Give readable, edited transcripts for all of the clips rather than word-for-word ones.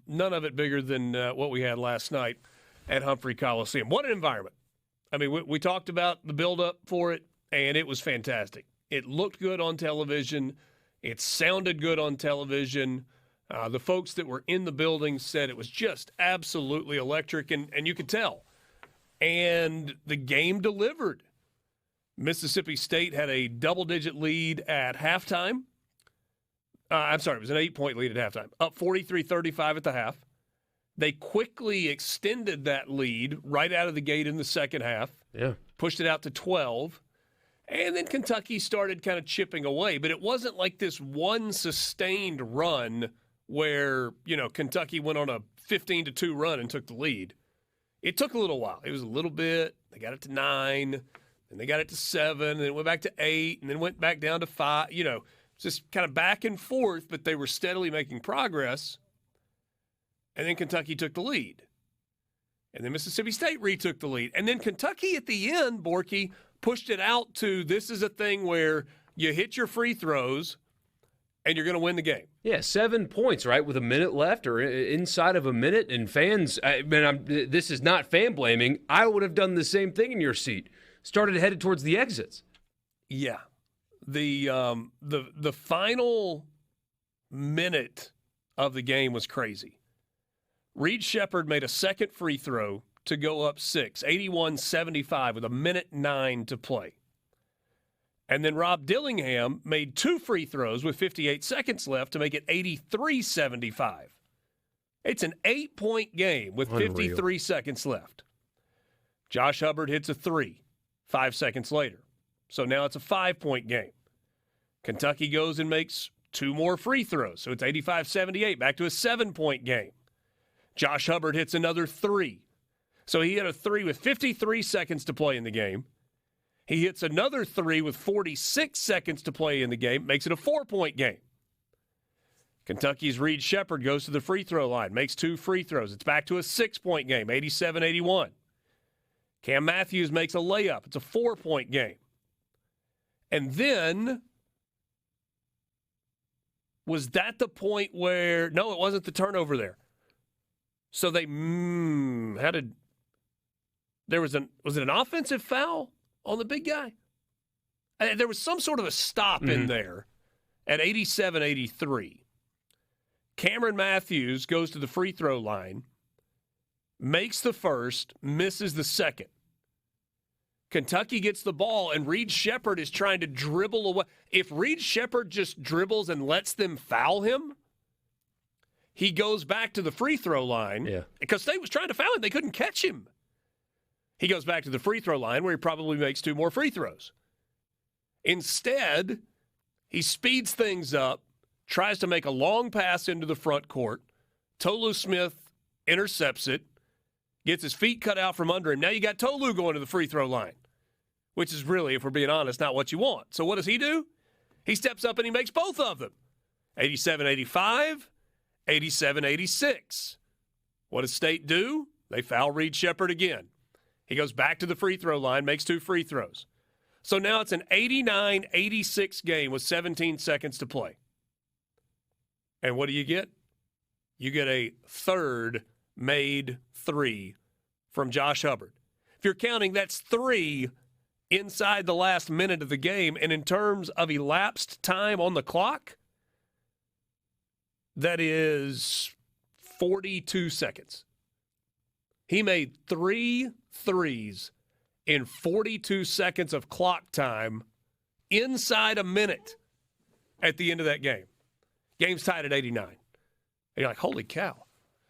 None of it bigger than what we had last night at Humphrey Coliseum. What an environment. I mean, we talked about the build-up for it, and it was fantastic. It looked good on television. It sounded good on television. The folks that were in the building said it was just absolutely electric, and you could tell. And the game delivered. Mississippi State had a double-digit lead at halftime. It was an 8-point lead at halftime, up 43-35 at the half. They quickly extended that lead right out of the gate in the second half. Yeah. Pushed it out to 12. And then Kentucky started kind of chipping away. But it wasn't like this one sustained run where, Kentucky went on a 15-2 run and took the lead. It took a little while. It was a little bit. They got it to 9. Then they got it to 7. And then it went back to 8. And then went back down to 5. Just kind of back and forth, but they were steadily making progress. And then Kentucky took the lead. And then Mississippi State retook the lead. And then Kentucky at the end, Borky, pushed it out to this is a thing where you hit your free throws and you're going to win the game. Yeah, 7 points, right, with a minute left or inside of a minute. And fans, this is not fan blaming. I would have done the same thing in your seat. Started headed towards the exits. Yeah. The final minute of the game was crazy. Reed Sheppard made a second free throw to go up 6, 81-75 with a minute 9 to play. And then Rob Dillingham made 2 free throws with 58 seconds left to make it 83-75. It's an 8-point game with 53 seconds left. Josh Hubbard hits a 3 5 seconds later. So now it's a 5-point game. Kentucky goes and makes 2 more free throws. So it's 85-78, back to a 7-point game. Josh Hubbard hits another 3. So he hit a 3 with 53 seconds to play in the game. He hits another 3 with 46 seconds to play in the game, makes it a 4-point game. Kentucky's Reed Sheppard goes to the free throw line, makes 2 free throws. It's back to a 6-point game, 87-81. Cam Matthews makes a layup. It's a 4-point game. And then, was that the point where, no, it wasn't the turnover there. So they, was it an offensive foul on the big guy? There was some sort of a stop in there at 87-83. Cameron Matthews goes to the free throw line, makes the first, misses the second. Kentucky gets the ball, and Reed Sheppard is trying to dribble away. If Reed Sheppard just dribbles and lets them foul him, he goes back to the free throw line. Yeah. Because State was trying to foul him. They couldn't catch him. He goes back to the free throw line where he probably makes 2 more free throws. Instead, he speeds things up, tries to make a long pass into the front court. Tolu Smith intercepts it, gets his feet cut out from under him. Now you got Tolu going to the free throw line, which is really, if we're being honest, not what you want. So what does he do? He steps up and he makes both of them. 87-85, 87-86. What does State do? They foul Reed Sheppard again. He goes back to the free throw line, makes 2 free throws. So now it's an 89-86 game with 17 seconds to play. And what do you get? You get a third made 3 from Josh Hubbard. If you're counting, that's 3 inside the last minute of the game. And in terms of elapsed time on the clock, that is 42 seconds. He made 3 threes in 42 seconds of clock time inside a minute at the end of that game. Game's tied at 89. And you're like, holy cow.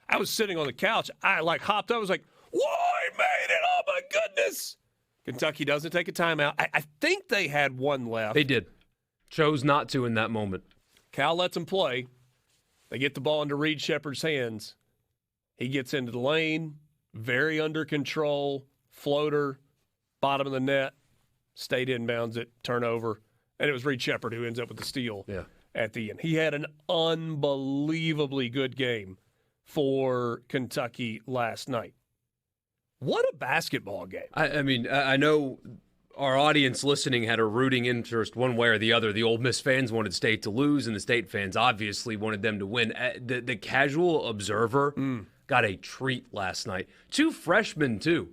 I was sitting on the couch. I hopped up. I was like, whoa, he made it. Oh, my goodness. Kentucky doesn't take a timeout. I think they had 1 left. They did. Chose not to in that moment. Cal lets them play. They get the ball into Reed Sheppard's hands. He gets into the lane, very under control, floater, bottom of the net. State inbounds it, turnover. And it was Reed Sheppard who ends up with the steal at the end. He had an unbelievably good game for Kentucky last night. What a basketball game. I mean, I know our audience listening had a rooting interest one way or the other. The Ole Miss fans wanted State to lose, and the State fans obviously wanted them to win. The casual observer got a treat last night. 2 freshmen, too.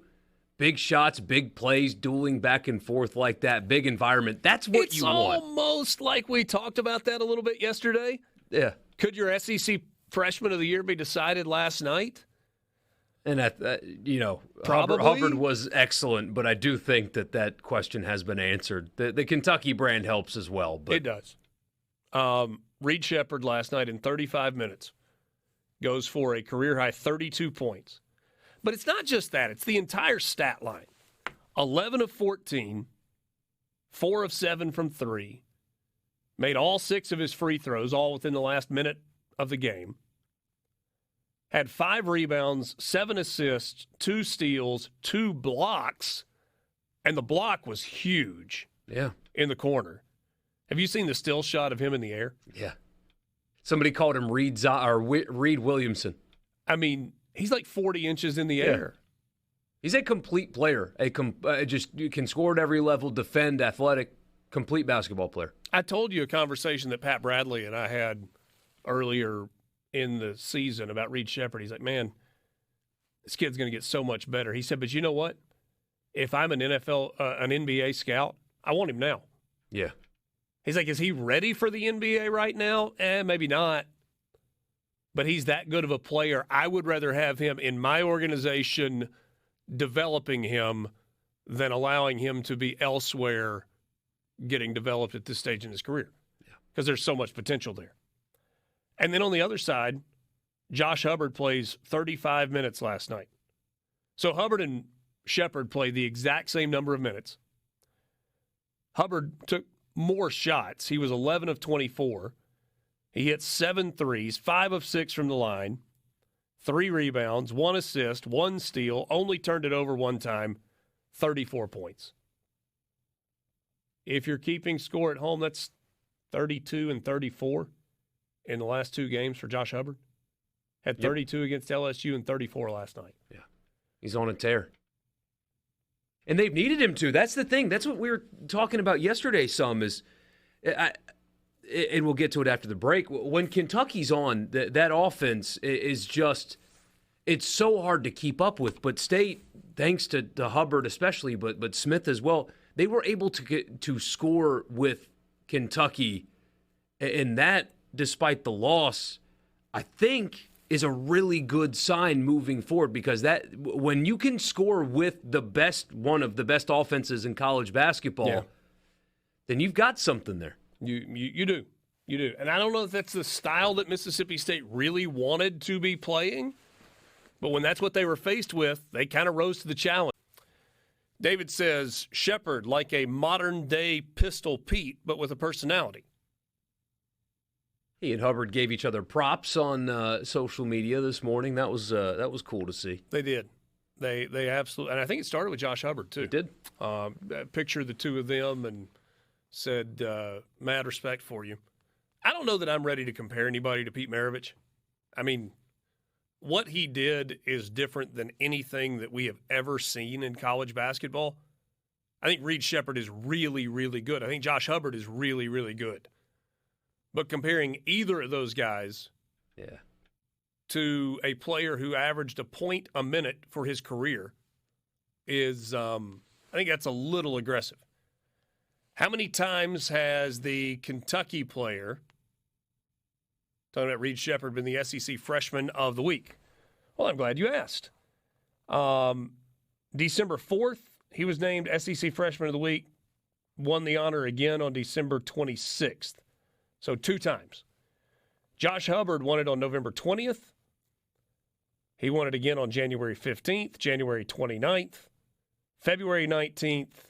Big shots, big plays, dueling back and forth like that. Big environment. That's what you want. It's almost like we talked about that a little bit yesterday. Yeah. Could your SEC Freshman of the Year be decided last night? And, Probably. Hubbard was excellent, but I do think that question has been answered. The Kentucky brand helps as well. But it does. Reed Sheppard last night in 35 minutes goes for a career-high 32 points. But it's not just that. It's the entire stat line. 11 of 14, 4 of 7 from 3, made all 6 of his free throws, all within the last minute of the game. Had 5 rebounds, 7 assists, 2 steals, 2 blocks, and the block was huge. Yeah. In the corner. Have you seen the still shot of him in the air? Yeah. Somebody called him Reed Williamson. I mean, he's like 40 inches in the air. He's a complete player. You can score at every level, defend, athletic, complete basketball player. I told you a conversation that Pat Bradley and I had earlier in the season about Reed Sheppard. He's like, man, this kid's going to get so much better. He said, but you know what? If I'm an NBA scout, I want him now. Yeah. He's like, is he ready for the NBA right now? Maybe not. But he's that good of a player. I would rather have him in my organization developing him than allowing him to be elsewhere getting developed at this stage in his career. Because there's so much potential there. And then on the other side, Josh Hubbard plays 35 minutes last night. So Hubbard and Sheppard played the exact same number of minutes. Hubbard took more shots. He was 11 of 24. He hit 7 threes, 5 of 6 from the line, 3 rebounds, 1 assist, 1 steal, only turned it over 1 time, 34 points. If you're keeping score at home, that's 32 and 34 in the last 2 games for Josh Hubbard. Had 32 against LSU and 34 last night. Yeah, he's on a tear. And they've needed him to. That's the thing. That's what we were talking about yesterday some is and we'll get to it after the break. When Kentucky's on, that offense is just – it's so hard to keep up with. But State, thanks to Hubbard especially, but Smith as well, they were able to score with Kentucky. And that, despite the loss, I think – is a really good sign moving forward because that when you can score with one of the best offenses in college basketball, then you've got something there. You do. And I don't know if that's the style that Mississippi State really wanted to be playing, but when that's what they were faced with, they kind of rose to the challenge. David says, Sheppard like a modern-day Pistol Pete, but with a personality. He and Hubbard gave each other props on social media this morning. That was cool to see. They did. They absolutely, and I think it started with Josh Hubbard too. It did. Pictured the two of them and said, "Mad respect for you." I don't know that I'm ready to compare anybody to Pete Maravich. I mean, what he did is different than anything that we have ever seen in college basketball. I think Reed Sheppard is really, really good. I think Josh Hubbard is really, really good. But comparing either of those guys to a player who averaged a point a minute for his career is, I think that's a little aggressive. How many times has the Kentucky player, talking about Reed Sheppard, been the SEC Freshman of the Week? Well, I'm glad you asked. December 4th, he was named SEC Freshman of the Week, won the honor again on December 26th. So 2 times. Josh Hubbard won it on November 20th. He won it again on January 15th, January 29th, February 19th,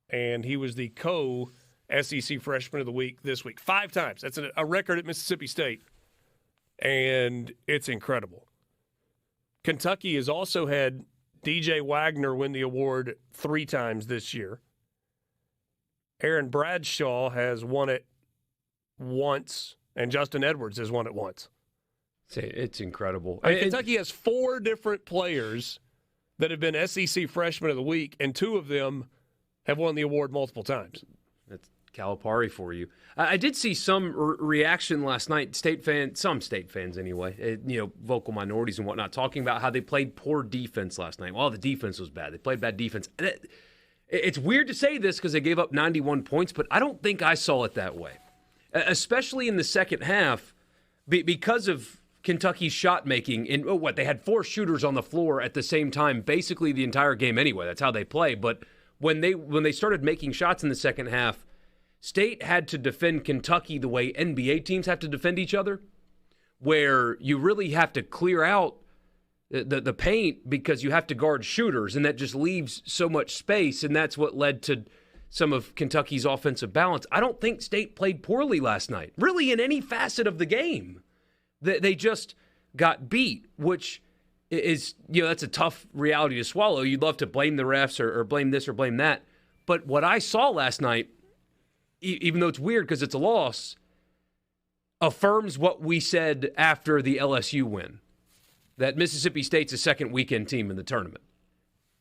and he was the co-SEC Freshman of the Week this week. 5 times. That's a record at Mississippi State, and it's incredible. Kentucky has also had DJ Wagner win the award 3 times this year. Aaron Bradshaw has won it once, and Justin Edwards has won it once. It's incredible. Kentucky has 4 different players that have been SEC Freshman of the Week, and 2 of them have won the award multiple times. That's Calipari for you. I did see some reaction last night. Some state fans anyway, vocal minorities and whatnot, talking about how they played poor defense last night. Well, the defense was bad. They played bad defense. It's weird to say this because they gave up 91 points, but I don't think I saw it that way, especially in the second half because of Kentucky's shot making. They had 4 shooters on the floor at the same time, basically the entire game anyway. That's how they play. But when they started making shots in the second half, State had to defend Kentucky the way NBA teams have to defend each other, where you really have to clear out the paint because you have to guard shooters, and that just leaves so much space, and that's what led to some of Kentucky's offensive balance. I don't think State played poorly last night, really in any facet of the game. They just got beat, which is, that's a tough reality to swallow. You'd love to blame the refs or blame this or blame that. But what I saw last night, even though it's weird because it's a loss, affirms what we said after the LSU win, that Mississippi State's a second weekend team in the tournament.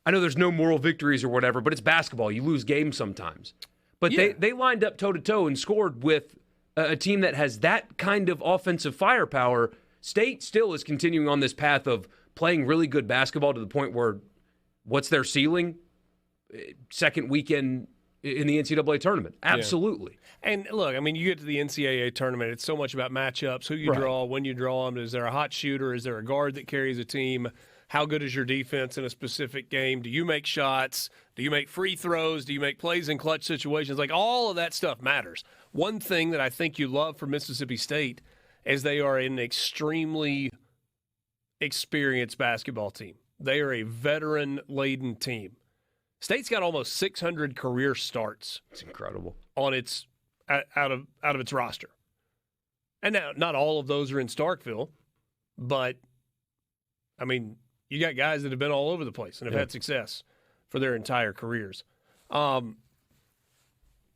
I know there's no moral victories or whatever, but it's basketball. You lose games sometimes. But yeah, they lined up toe-to-toe and scored with a team that has that kind of offensive firepower. State still is continuing on this path of playing really good basketball to the point where what's their ceiling? Second weekend in the NCAA tournament. Absolutely. Yeah. And look, you get to the NCAA tournament, it's so much about matchups, who you draw, when you draw them. Is there a hot shooter? Is there a guard that carries a team? How good is your defense in a specific game? Do you make shots? Do you make free throws? Do you make plays in clutch situations? All of that stuff matters. One thing that I think you love for Mississippi State is they are an extremely experienced basketball team. They are a veteran-laden team. State's got almost 600 career starts. It's incredible. On its out of its roster. And now, not all of those are in Starkville, but you got guys that have been all over the place and have had success for their entire careers.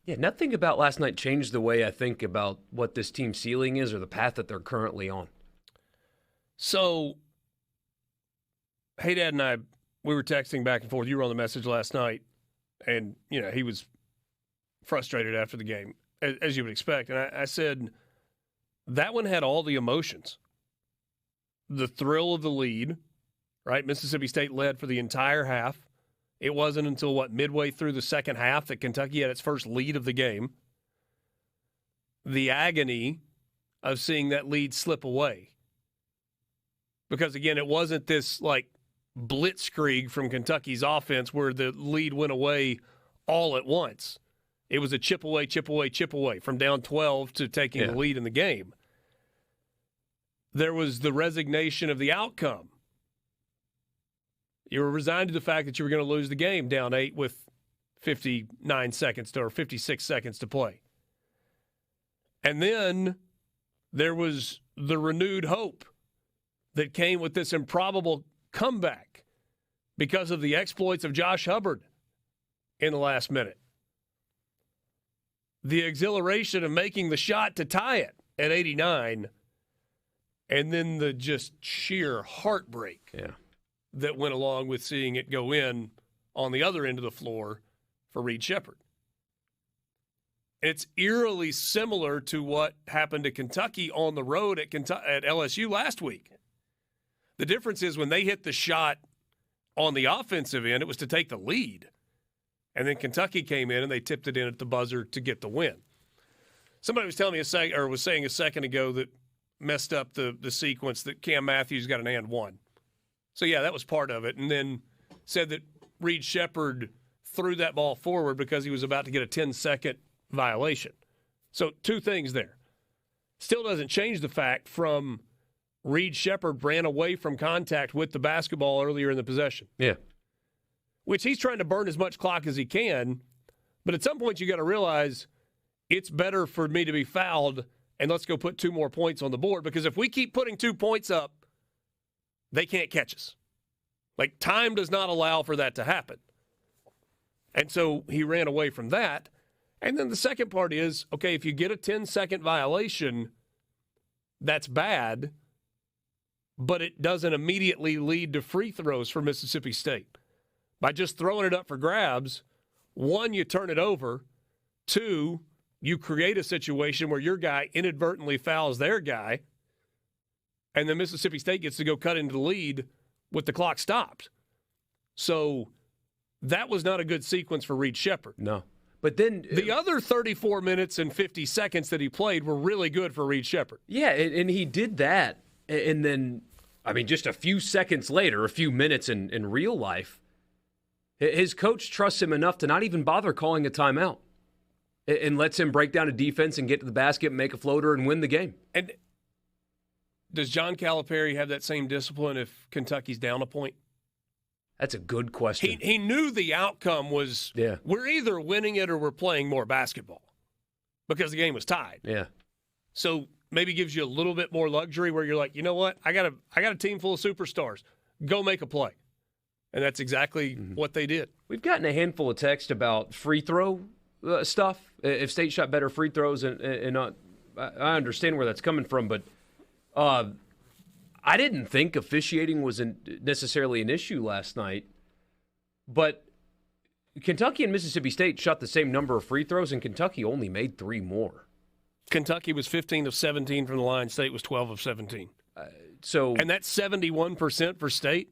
Nothing about last night changed the way I think about what this team's ceiling is or the path that they're currently on. So, hey, Dad and I, we were texting back and forth. You were on the message last night, and, he was frustrated after the game, as you would expect. And I said, that one had all the emotions. The thrill of the lead, right? Mississippi State led for the entire half. It wasn't until, midway through the second half that Kentucky had its first lead of the game. The agony of seeing that lead slip away. Because, again, it wasn't this, blitzkrieg from Kentucky's offense where the lead went away all at once. It was a chip away from down 12 to taking the lead in the game. There was the resignation of the outcome. You were resigned to the fact that you were going to lose the game down 8 with 59 seconds or 56 seconds to play. And then there was the renewed hope that came with this improbable comeback because of the exploits of Josh Hubbard in the last minute. The exhilaration of making the shot to tie it at 89, and then the just sheer heartbreak that went along with seeing it go in on the other end of the floor for Reed Sheppard. It's eerily similar to what happened to Kentucky on the road at LSU last week. The difference is when they hit the shot on the offensive end, it was to take the lead. And then Kentucky came in and they tipped it in at the buzzer to get the win. Somebody was telling me was saying a second ago that messed up the sequence that Cam Matthews got an and one. So, that was part of it. And then said that Reed Sheppard threw that ball forward because he was about to get a 10-second violation. So, two things there. Still doesn't change the fact from Reed Sheppard ran away from contact with the basketball earlier in the possession. Yeah. Which he's trying to burn as much clock as he can. But at some point you got to realize it's better for me to be fouled and let's go put 2 more points on the board, because if we keep putting 2 points up, they can't catch us. Time does not allow for that to happen. And so he ran away from that. And then the second part is, okay, if you get a 10-second violation, that's bad, but it doesn't immediately lead to free throws for Mississippi State. By just throwing it up for grabs, One, you turn it over. Two, you create a situation where your guy inadvertently fouls their guy, and then Mississippi State gets to go cut into the lead with the clock stopped. So that was not a good sequence for Reed Sheppard. No. But then the other 34 minutes and 50 seconds that he played were really good for Reed Sheppard. Yeah, and he did that. And then, I mean, just a few seconds later, a few minutes in real life, his coach trusts him enough to not even bother calling a timeout and lets him break down a defense and get to the basket and make a floater and win the game. And does John Calipari have that same discipline if Kentucky's down a point? That's a good question. He knew the outcome was we're either winning it or we're playing more basketball because the game was tied. Yeah. So maybe gives you a little bit more luxury where you're like, you know what? I got a team full of superstars. Go make a play. And that's exactly what they did. We've gotten a handful of texts about free throw stuff. If State shot better free throws, and I understand where that's coming from, but I didn't think officiating was necessarily an issue last night. But Kentucky and Mississippi State shot the same number of free throws, and Kentucky only made 3 more. Kentucky was 15 of 17 from the line. State was 12 of 17. And that 71% for State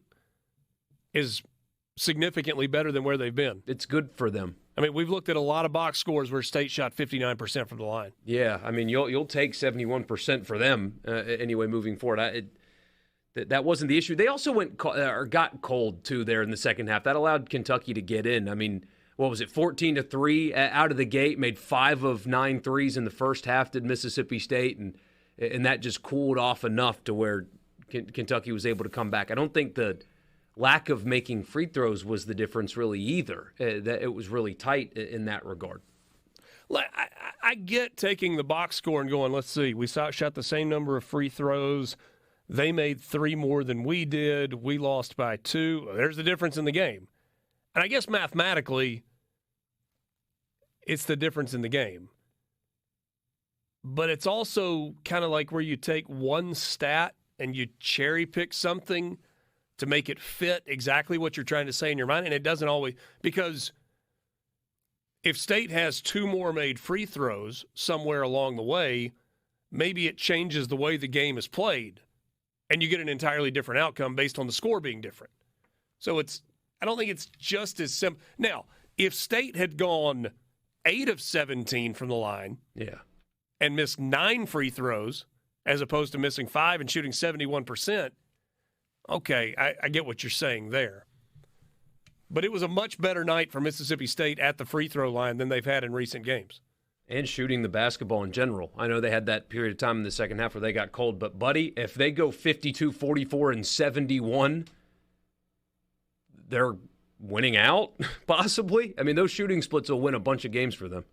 is significantly better than where they've been. It's good for them. I mean, we've looked at a lot of box scores where State shot 59% from the line. Yeah, I mean, you'll take 71% for them anyway moving forward. That wasn't the issue. They also got cold, too, there in the second half. That allowed Kentucky to get in. I mean, what was it, 14-3 out of the gate, made 5 of 9 threes in the first half, did Mississippi State, and that just cooled off enough to where Kentucky was able to come back. I don't think the lack of making free throws was the difference really either. That it was really tight in that regard. I get taking the box score and going, let's see, we shot the same number of free throws. They made 3 more than we did. We lost by 2. There's the difference in the game. And I guess mathematically, it's the difference in the game. But it's also kind of like where you take one stat and you cherry pick something to make it fit exactly what you're trying to say in your mind. And it doesn't always, because if State has 2 more made free throws somewhere along the way, maybe it changes the way the game is played. And you get an entirely different outcome based on the score being different. So I don't think it's just as simple. Now, if State had gone 8 of 17 from the line and missed 9 free throws as opposed to missing 5 and shooting 71%, okay, I get what you're saying there. But it was a much better night for Mississippi State at the free throw line than they've had in recent games. And shooting the basketball in general. I know they had that period of time in the second half where they got cold, but, buddy, if they go 52, 44, and 71, they're winning out, possibly. I mean, those shooting splits will win a bunch of games for them.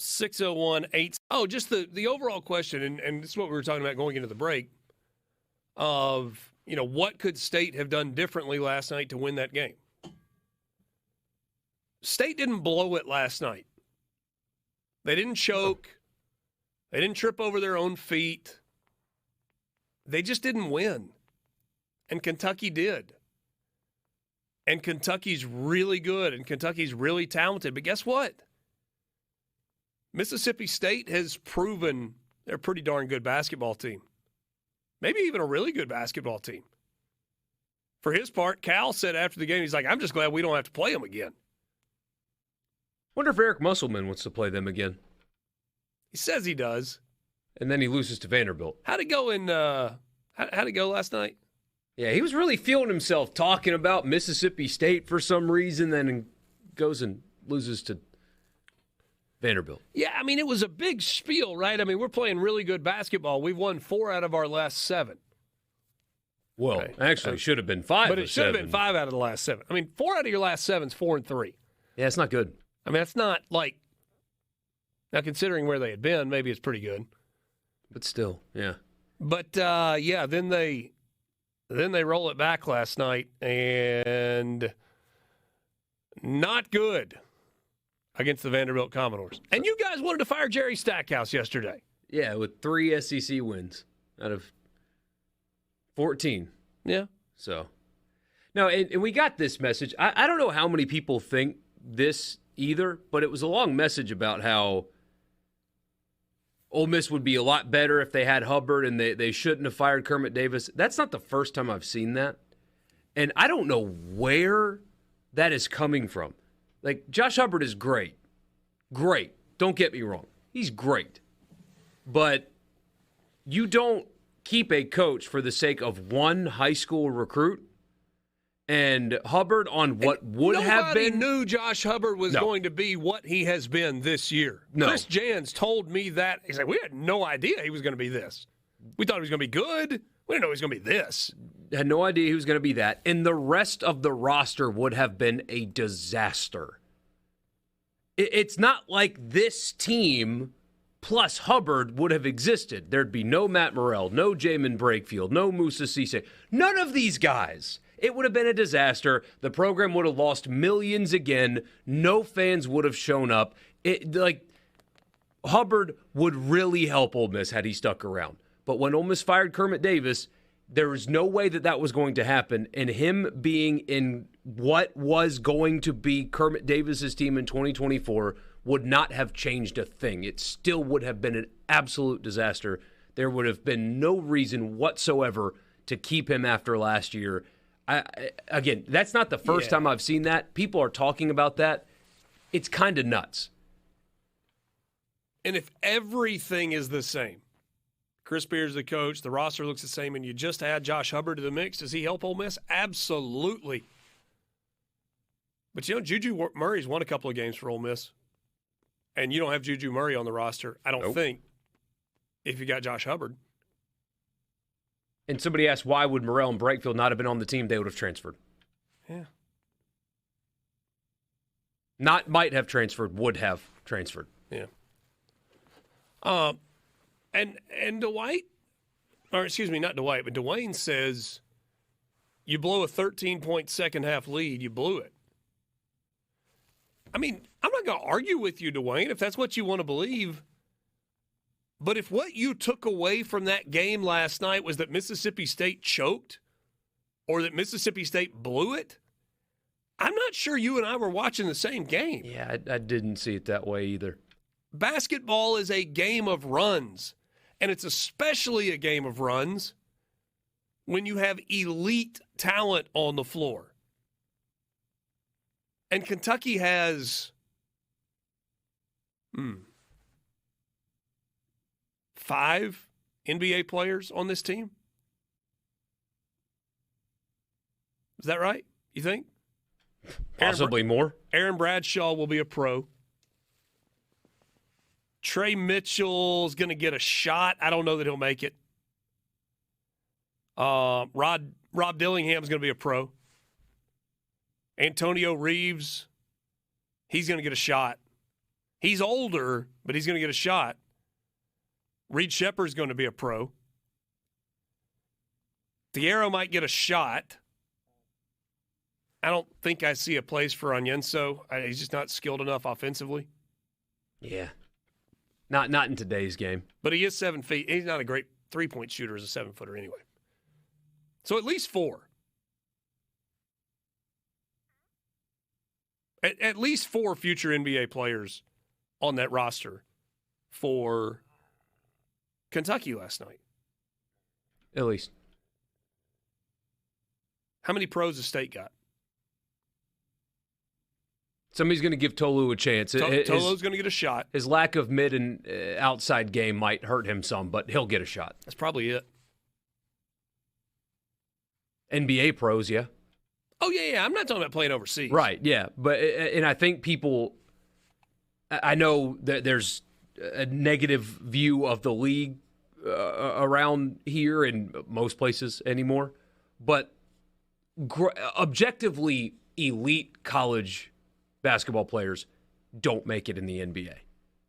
601-8. Oh, just the overall question, and this is what we were talking about going into the break, of, what could State have done differently last night to win that game? State didn't blow it last night. They didn't choke. They didn't trip over their own feet. They just didn't win. And Kentucky did. And Kentucky's really good, and Kentucky's really talented. But guess what? Mississippi State has proven they're a pretty darn good basketball team. Maybe even a really good basketball team. For his part, Cal said after the game, he's like, I'm just glad we don't have to play them again. Wonder if Eric Musselman wants to play them again. He says he does. And then he loses to Vanderbilt. How'd it go how'd it go last night? Yeah, he was really feeling himself talking about Mississippi State for some reason, then goes and loses to Vanderbilt. Yeah, I mean, it was a big spiel, right? I mean, we're playing really good basketball. We've won 4 out of our last 7. Well, okay. Actually, it should have been 5 But it should have been 5 out of the last 7. I mean, 4 out of your last 7 is 4-3. Yeah, it's not good. I mean, that's not like, now considering where they had been, maybe it's pretty good. But still, yeah. But, then they roll it back last night, and not good against the Vanderbilt Commodores. And you guys wanted to fire Jerry Stackhouse yesterday. Yeah, with 3 SEC wins out of 14. Yeah. So, No, and we got this message. I don't know how many people think this either, but it was a long message about how Ole Miss would be a lot better if they had Hubbard and they shouldn't have fired Kermit Davis. That's not the first time I've seen that. And I don't know where that is coming from. Like, Josh Hubbard is great. Great. Don't get me wrong. He's great. But you don't keep a coach for the sake of one high school recruit. And Hubbard on what would have been. Nobody knew Josh Hubbard was going to be what he has been this year. No. Chris Jans told me that. He said, we had no idea he was going to be this. We thought he was going to be good. We didn't know he was going to be this. Had no idea he was going to be that. And the rest of the roster would have been a disaster. It's not like this team plus Hubbard would have existed. There'd be no Matt Morrell, no Jamin Brakefield, no Musa Cisse. None of these guys. It would have been a disaster. The program would have lost millions again. No fans would have shown up. Hubbard would really help Ole Miss had he stuck around. But when Ole Miss fired Kermit Davis, there was no way that was going to happen. And him being in what was going to be Kermit Davis's team in 2024 would not have changed a thing. It still would have been an absolute disaster. There would have been no reason whatsoever to keep him after last year. Again, that's not the first time I've seen that. People are talking about that. It's kind of nuts. And if everything is the same, Chris Beard's the coach, the roster looks the same, and you just add Josh Hubbard to the mix, does he help Ole Miss? Absolutely. But, Juju Murray's won a couple of games for Ole Miss. And you don't have Juju Murray on the roster, I don't think, if you got Josh Hubbard. And somebody asked, why would Morrell and Brakefield not have been on the team? They would have transferred. Yeah. Not might have transferred, would have transferred. Yeah. And Dwight, or excuse me, not Dwight, but Dwayne says you blow a 13-point second-half lead, you blew it. I mean, I'm not going to argue with you, Dwayne, if that's what you want to believe. But if what you took away from that game last night was that Mississippi State choked or that Mississippi State blew it, I'm not sure you and I were watching the same game. Yeah, I didn't see it that way either. Basketball is a game of runs, and it's especially a game of runs when you have elite talent on the floor. And Kentucky has 5 NBA players on this team. Is that right, you think? Possibly more. Aaron Bradshaw will be a pro. Trey Mitchell's going to get a shot. I don't know that he'll make it. Rob Dillingham's going to be a pro. Antonio Reeves, he's going to get a shot. He's older, but he's going to get a shot. Reed Shepard's going to be a pro. Thiero might get a shot. I don't think I see a place for Onyenso. He's just not skilled enough offensively. Yeah. Not in today's game. But he is 7 feet. He's not a great three-point shooter as a 7-footer anyway. So at least 4. At least 4 future NBA players on that roster for Kentucky last night. At least. How many pros the State got? Somebody's going to give Tolu a chance. Tolu's going to get a shot. His lack of mid and outside game might hurt him some, but he'll get a shot. That's probably it. NBA pros, yeah. Oh, yeah. I'm not talking about playing overseas. Right, yeah. But and I think people – I know that there's a negative view of the league around here in most places anymore. But objectively, elite college basketball players don't make it in the NBA.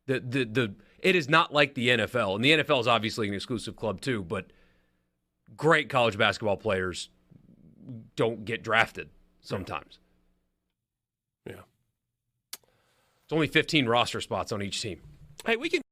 It is not like the NFL. And the NFL is obviously an exclusive club too, but great college basketball players don't get drafted sometimes. Yeah. It's only 15 roster spots on each team. Hey, we can